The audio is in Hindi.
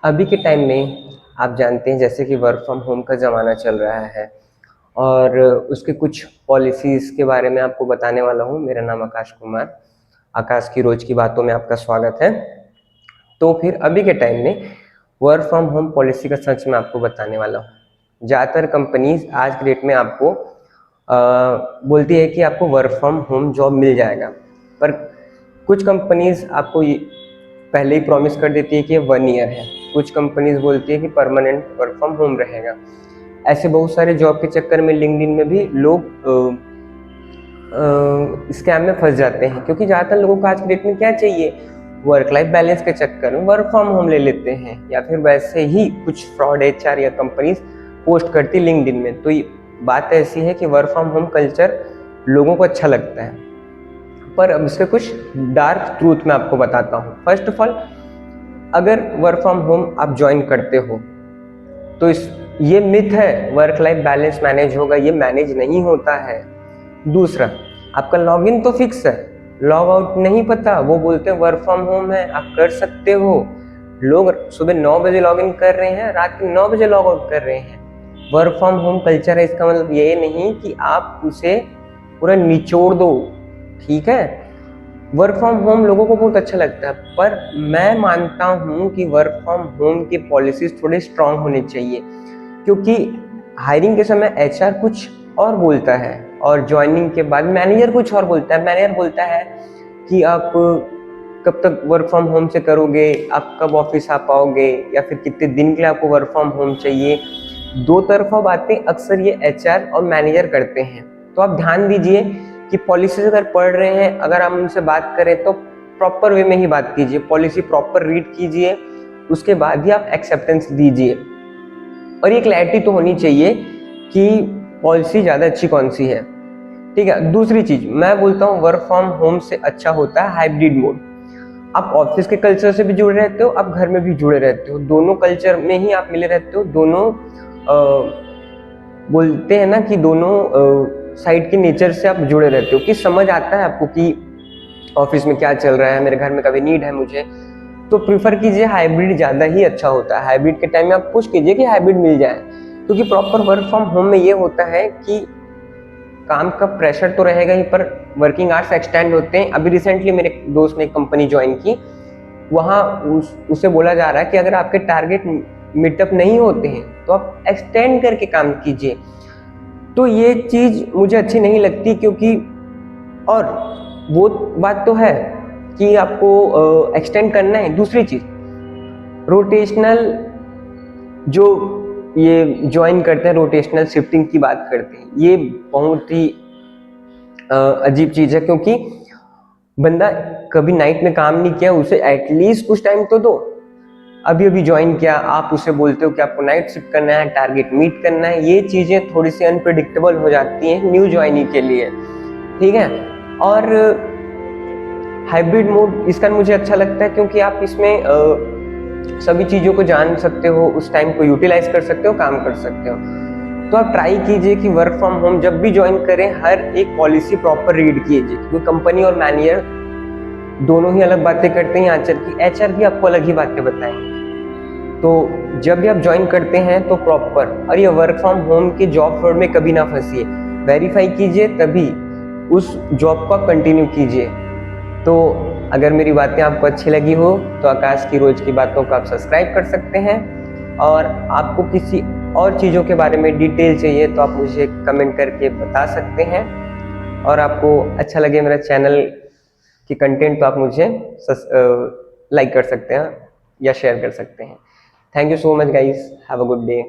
अभी के टाइम में आप जानते हैं जैसे कि वर्क फ्रॉम होम का ज़माना चल रहा है और उसके कुछ पॉलिसीज़ के बारे में आपको बताने वाला हूँ। मेरा नाम आकाश कुमार। आकाश की रोज़ की बातों में आपका स्वागत है। तो फिर अभी के टाइम में वर्क फ्रॉम होम पॉलिसी का सच मैं आपको बताने वाला हूँ। ज़्यादातर कंपनीज आज के डेट में आपको बोलती है कि आपको वर्क फ्रॉम होम जॉब मिल जाएगा, पर कुछ कंपनीज आपको ये पहले ही प्रॉमिस कर देती है कि ये 1 ईयर है। कुछ कंपनीज बोलती है कि परमानेंट वर्क फ्रॉम होम रहेगा। ऐसे बहुत सारे जॉब के चक्कर में लिंक्डइन में भी लोग स्कैम में फंस जाते हैं, क्योंकि ज़्यादातर लोगों को आज के डेट में क्या चाहिए, वर्क लाइफ बैलेंस के चक्कर में वर्क फ्रॉम होम ले लेते हैं, या फिर वैसे ही कुछ फ्रॉड एचआर या कंपनीज पोस्ट करती लिंक्डइन में। तो ये बात ऐसी है कि वर्क फ्रॉम होम कल्चर लोगों को अच्छा लगता है, पर अब इसके कुछ डार्क ट्रूथ मैं आपको बताता हूँ। फर्स्ट ऑफ ऑल, अगर वर्क फ्रॉम होम आप ज्वाइन करते हो तो ये मिथ है वर्क लाइफ बैलेंस मैनेज होगा, ये मैनेज नहीं होता है। दूसरा, आपका लॉगिन तो फिक्स है, लॉग आउट नहीं पता। वो बोलते हैं वर्क फ्रॉम होम है, आप कर सकते हो। लोग सुबह 9 बजे लॉग इन कर रहे हैं, रात के 9 बजे लॉग आउट कर रहे हैं। वर्क फ्रॉम होम कल्चर है, इसका मतलब ये नहीं कि आप उसे पूरा निचोड़ दो, ठीक है। वर्क फ्रॉम होम लोगों को बहुत अच्छा लगता है, पर मैं मानता हूँ कि वर्क फ्रॉम होम की पॉलिसीज थोड़े स्ट्रांग होनी चाहिए, क्योंकि हायरिंग के समय एचआर कुछ और बोलता है और ज्वाइनिंग के बाद मैनेजर कुछ और बोलता है। मैनेजर बोलता है कि आप कब तक वर्क फ्रॉम होम से करोगे, आप कब ऑफिस आ पाओगे, या फिर कितने दिन के लिए आपको वर्क फ्रॉम होम चाहिए। दो तरफा बातें अक्सर ये एचआर और मैनेजर करते हैं। तो आप ध्यान दीजिए कि पॉलिसीज अगर पढ़ रहे हैं, अगर हम उनसे बात करें तो प्रॉपर वे में ही बात कीजिए, पॉलिसी प्रॉपर रीड कीजिए, उसके बाद ही आप एक्सेप्टेंस दीजिए। और ये क्लैरिटी तो होनी चाहिए कि पॉलिसी ज़्यादा अच्छी कौन सी है, ठीक है। दूसरी चीज मैं बोलता हूँ, वर्क फ्रॉम होम से अच्छा होता है हाइब्रिड मोड। आप ऑफिस के कल्चर से भी जुड़े रहते हो, आप घर में भी जुड़े रहते हो, दोनों कल्चर में ही आप मिले रहते हो। दोनों बोलते हैं ना कि दोनों साइड के नेचर से आप जुड़े रहते हो, कि समझ आता है आपको कि ऑफिस में क्या चल रहा है, मेरे घर में कभी नीड है मुझे। तो प्रीफर कीजिए हाइब्रिड, ज़्यादा ही अच्छा होता है। हाइब्रिड के टाइम में आप पुश कीजिए कि हाइब्रिड मिल जाए, क्योंकि प्रॉपर वर्क फ्रॉम होम में ये होता है कि काम का प्रेशर तो रहेगा ही, पर वर्किंग आवर्स एक्सटेंड होते हैं। अभी रिसेंटली मेरे दोस्त ने एक कंपनी ज्वाइन की, वहाँ उसे बोला जा रहा है कि अगर आपके टारगेट मीटअप नहीं होते हैं तो आप एक्सटेंड करके काम कीजिए। तो ये चीज़ मुझे अच्छी नहीं लगती, क्योंकि और वो बात तो है कि आपको एक्सटेंड करना है। दूसरी चीज़, रोटेशनल जो ये ज्वाइन करते हैं, रोटेशनल शिफ्टिंग की बात करते हैं, ये बहुत ही अजीब चीज़ है, क्योंकि बंदा कभी नाइट में काम नहीं किया, उसे एटलीस्ट कुछ टाइम तो दो। अभी अभी ज्वाइन किया, आप उसे बोलते हो कि आपको नाइट शिफ्ट करना है, टारगेट मीट करना है। ये चीज़ें थोड़ी सी अनप्रिडिक्टेबल हो जाती हैं न्यू ज्वाइनी के लिए, ठीक है। और हाइब्रिड मोड इसका मुझे अच्छा लगता है, क्योंकि आप इसमें सभी चीज़ों को जान सकते हो, उस टाइम को यूटिलाइज कर सकते हो, काम कर सकते हो। तो आप ट्राई कीजिए कि वर्क फ्रॉम होम जब भी ज्वाइन करें, हर एक पॉलिसी प्रॉपर रीड कीजिए, क्योंकि कंपनी और मैनेजर दोनों ही अलग बातें करते हैं। एचआर भी आपको अलग ही बातें बताएंगे। तो जब भी आप ज्वाइन करते हैं तो प्रॉपर, और ये वर्क फ्रॉम होम के जॉब फ्रॉड में कभी ना फंसिए, वेरीफाई कीजिए, तभी उस जॉब को कंटिन्यू कीजिए। तो अगर मेरी बातें आपको अच्छी लगी हो तो आकाश की रोज की बातों को आप सब्सक्राइब कर सकते हैं, और आपको किसी और चीज़ों के बारे में डिटेल चाहिए तो आप मुझे कमेंट करके बता सकते हैं। और आपको अच्छा लगे मेरा चैनल की कंटेंट तो आप मुझे लाइक कर सकते हैं या शेयर कर सकते हैं। Thank you so much guys, have a good day.